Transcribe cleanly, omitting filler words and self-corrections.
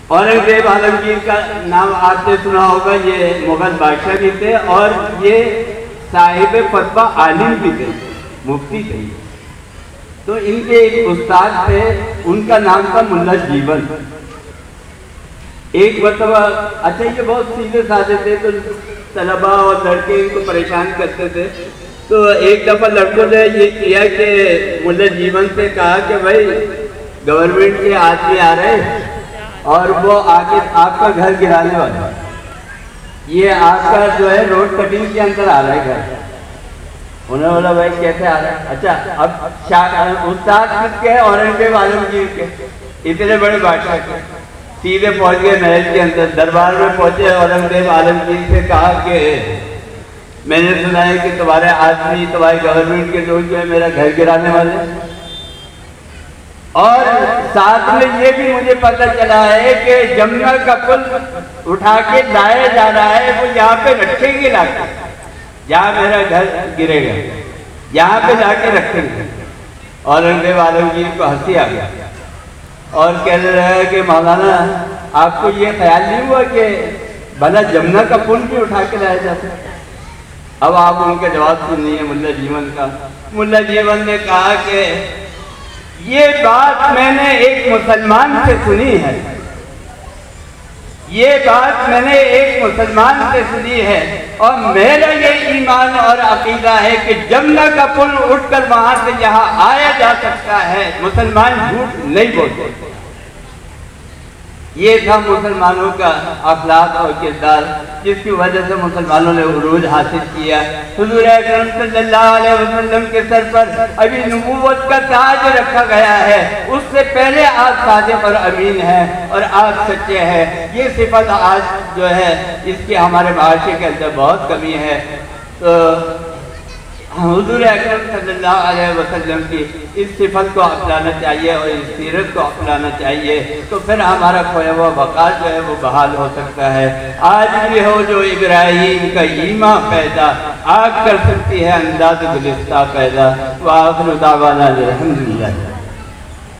औरंगजेब आलमगीर का नाम आपने सुना होगा, ये मुगल बादशाह भी थे और ये साहिब फतवा आलिम भी थे, मुफ्ती थे। तो इनके एक उस्ताद थे, उनका नाम था मुल्ला जीवन। एक मरतबा, अच्छा ये बहुत सीधे साधे थे, तो तलबा और लड़के इनको परेशान करते थे। तो एक दफ़ा लड़कों ने ये किया कि मुल्ला जीवन से कहा कि भाई गवर्नमेंट के आदमी आ रहे हैं और वो आके आपका घर गिराने वाला है, ये आपका जो है रोड कटिंग के अंदर आ रहा है घर। उन्होंने बोला भाई कैसे आ रहा है? अच्छा, अब उस्ताद किसके? औरंगजेब आलमगीर के, इतने बड़े बादशाह के। सीधे पहुंच गए महल के अंदर, दरबार में पहुंचे। औरंगजेब आलमगीर से कहा कि मैंने सुना है कि तुम्हारे आदमी, तुम्हारे गवर्नमेंट के लोग जो है मेरा घर गिराने वाले, और साथ में ये भी मुझे पता चला है कि जमुना का पुल उठा के लाया जा रहा है, वो यहाँ पे रखेंगे लाके, जहाँ मेरा घर गिरेगा यहाँ पे जाके रखेंगे। औरंगजेब आलमगीर को हंसी आ गया और कह रहा है कि मौलाना आपको ये ख्याल नहीं हुआ कि भला जमुना का पुल भी उठा के लाया जा सकता? अब आप उनका जवाब सुनिए मुल्ला जीवन का। मुल्ला जीवन ने कहा कि ये बात मैंने एक मुसलमान से सुनी है, ये बात मैंने एक मुसलमान से सुनी है, और मेरा ये ईमान और अकीदा है कि जमुना का पुल उठकर वहां से यहाँ आया जा सकता है। मुसलमान झूठ नहीं बोलते। ये था मुसलमानों का अखलाक और किरदार, जिसकी वजह से मुसलमानों ने उरूज हासिल किया। हुजूर अकरम सल्लल्लाहु अलैहि वसल्लम के सर पर अभी नबूवत का ताज रखा गया है, उससे पहले आप सादिक और अमीन हैं और आप सच्चे हैं। ये सिफत आज जो है इसकी हमारे माशरे के अंदर बहुत कमी है। तो हुजूर अकरम सल्लल्लाहु अलैहि वसल्लम की इस सिफत को अपनाना चाहिए और इस सीरत को अपनाना चाहिए, तो फिर हमारा खोया हुआ वक़ार जो है वो बहाल हो सकता है। आज भी हो जो इब्राहीम का ईमा पैदा, आग कर सकती है अंदाज़ गुलिस्ता पैदा। व आखिर दावाना अल्हम्दुलिल्लाह।